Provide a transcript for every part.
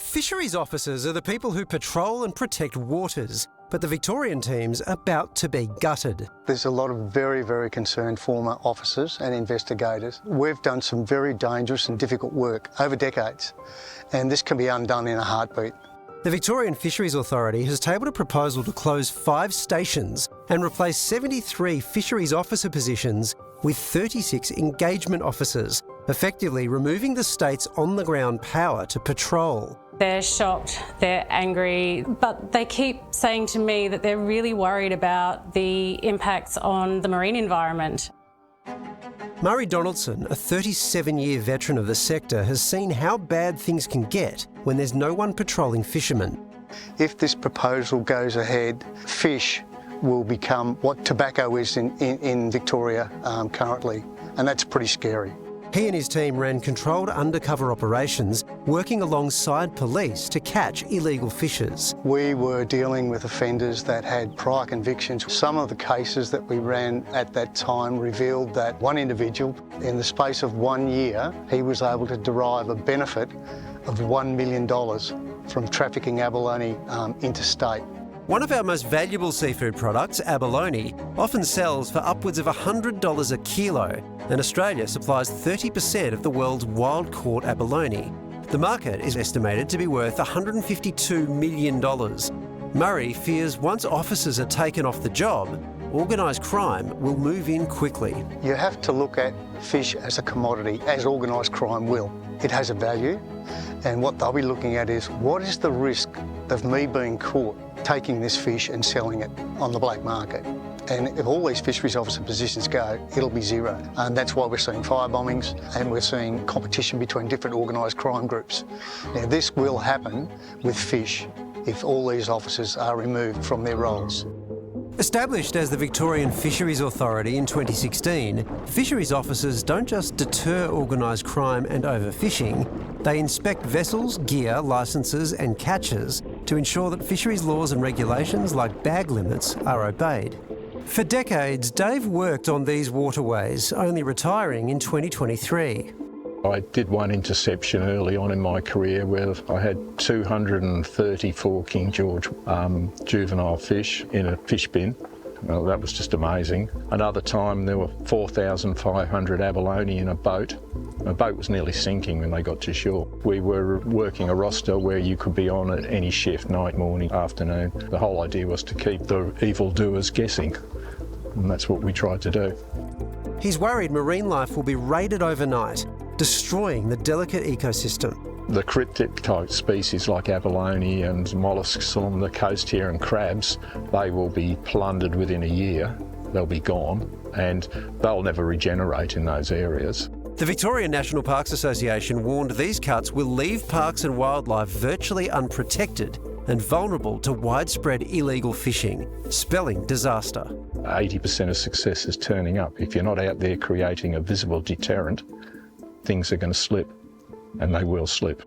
Fisheries officers are the people who patrol and protect waters, but the Victorian team's about to be gutted. There's a lot of very, very concerned former officers and investigators. We've done some very dangerous and difficult work over decades, and this can be undone in a heartbeat. The Victorian Fisheries Authority has tabled a proposal to close 5 stations and replace 73 fisheries officer positions with 36 engagement officers, effectively removing the state's on-the-ground power to patrol. They're shocked, they're angry, but they keep saying to me that they're really worried about the impacts on the marine environment. Murray Donaldson, a 37-year veteran of the sector, has seen how bad things can get when there's no one patrolling fishermen. If this proposal goes ahead, fish will become what tobacco is in Victoria currently, and that's pretty scary. He and his team ran controlled undercover operations, working alongside police to catch illegal fishers. We were dealing with offenders that had prior convictions. Some of the cases that we ran at that time revealed that one individual, in the space of 1 year, he was able to derive a benefit of $1 million from trafficking abalone interstate. One of our most valuable seafood products, abalone, often sells for upwards of $100 a kilo, and Australia supplies 30% of the world's wild-caught abalone. The market is estimated to be worth $152 million. Murray fears once officers are taken off the job, organised crime will move in quickly. You have to look at fish as a commodity, as organised crime will. It has a value, and what they'll be looking at is, what is the risk of me being caught taking this fish and selling it on the black market? And if all these fisheries officer positions go, it'll be zero. And that's why we're seeing fire bombings and we're seeing competition between different organised crime groups. Now, this will happen with fish if all these officers are removed from their roles. Established as the Victorian Fisheries Authority in 2016, fisheries officers don't just deter organised crime and overfishing, they inspect vessels, gear, licences and catches to ensure that fisheries laws and regulations like bag limits are obeyed. For decades, Dave worked on these waterways, only retiring in 2023. I did one interception early on in my career where I had 234 King George juvenile fish in a fish bin. Well, that was just amazing. Another time there were 4,500 abalone in a boat. The boat was nearly sinking when they got to shore. We were working a roster where you could be on at any shift, night, morning, afternoon. The whole idea was to keep the evildoers guessing, and that's what we tried to do. He's worried marine life will be raided overnight, destroying the delicate ecosystem. The cryptic type species like abalone and molluscs on the coast here and crabs, they will be plundered within a year. They'll be gone and they'll never regenerate in those areas. The Victorian National Parks Association warned these cuts will leave parks and wildlife virtually unprotected and vulnerable to widespread illegal fishing, spelling disaster. 80% of success is turning up. If you're not out there creating a visible deterrent, things are going to slip, and they will slip.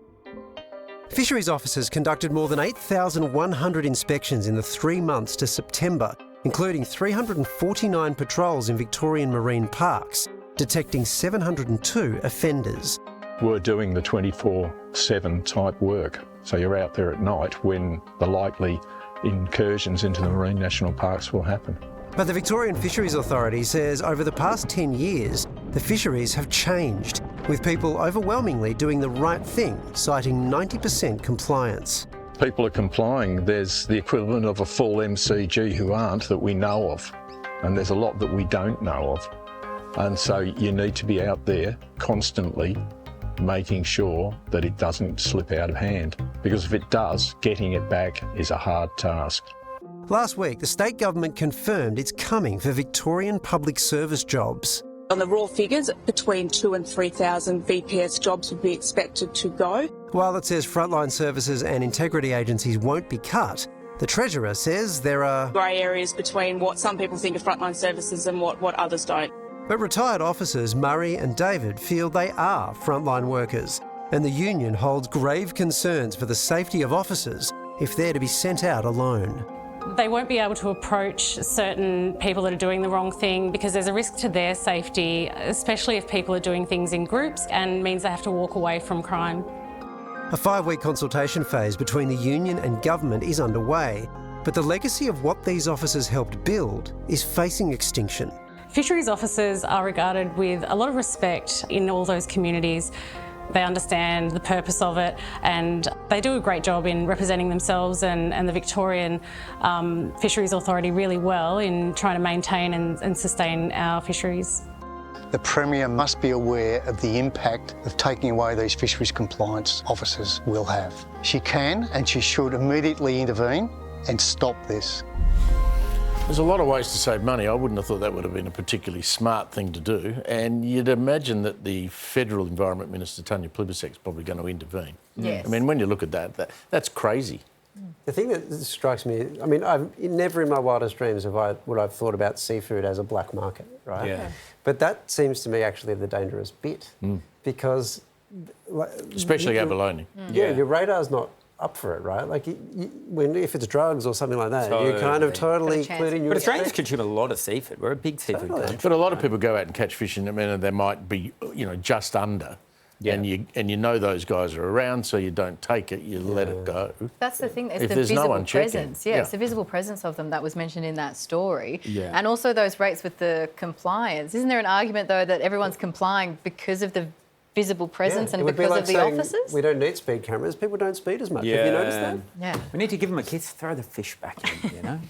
Fisheries officers conducted more than 8,100 inspections in the 3 months to September, including 349 patrols in Victorian marine parks, detecting 702 offenders. We're doing the 24/7 type work, so you're out there at night when the likely incursions into the marine national parks will happen. But the Victorian Fisheries Authority says over the past 10 years, the fisheries have changed, with people overwhelmingly doing the right thing, citing 90% compliance. People are complying. There's the equivalent of a full MCG who aren't, that we know of, and there's a lot that we don't know of. And so you need to be out there constantly making sure that it doesn't slip out of hand, because if it does, getting it back is a hard task. Last week, the state government confirmed it's coming for Victorian public service jobs. On the raw figures, between 2,000 and 3,000 VPS jobs would be expected to go. While it says frontline services and integrity agencies won't be cut, the Treasurer says there are grey areas between what some people think of frontline services and what others don't. But retired officers Murray and David feel they are frontline workers, and the union holds grave concerns for the safety of officers if they're to be sent out alone. They won't be able to approach certain people that are doing the wrong thing because there's a risk to their safety, especially if people are doing things in groups and means they have to walk away from crime. A 5-week consultation phase between the union and government is underway, but the legacy of what these officers helped build is facing extinction. Fisheries officers are regarded with a lot of respect in all those communities. They understand the purpose of it and they do a great job in representing themselves and the Victorian Fisheries Authority really well in trying to maintain and sustain our fisheries. The Premier must be aware of the impact of taking away these fisheries compliance officers will have. She can and she should immediately intervene and stop this. There's a lot of ways to save money. I wouldn't have thought that would have been a particularly smart thing to do. And you'd imagine that the Federal Environment Minister, Tanya Plibersek's probably going to intervene. Yes. I mean, when you look at that's crazy. The thing that strikes me, I mean, I've never in my wildest dreams would I've thought about seafood as a black market, right? Yeah. But that seems to me actually the dangerous bit because... Especially abalone. Yeah, your radar's not up for it, right? Like, if it's drugs or something like that, you're kind of totally clued in. But Australians consume a lot of seafood. We're a big seafood country. But a lot of people go out and catch fish and they might be, just under. Yeah. And you know those guys are around, so you don't take it, you let it go. That's the thing, it's if the there's visible no one presence. checking. It's the visible presence of them that was mentioned in that story. Yeah. And also those rates with the compliance. Isn't there an argument, though, that everyone's complying because of the visible presence and because of the officers? We don't need speed cameras. People don't speed as much. Have you noticed that? Yeah. We need to give them a kiss, throw the fish back in,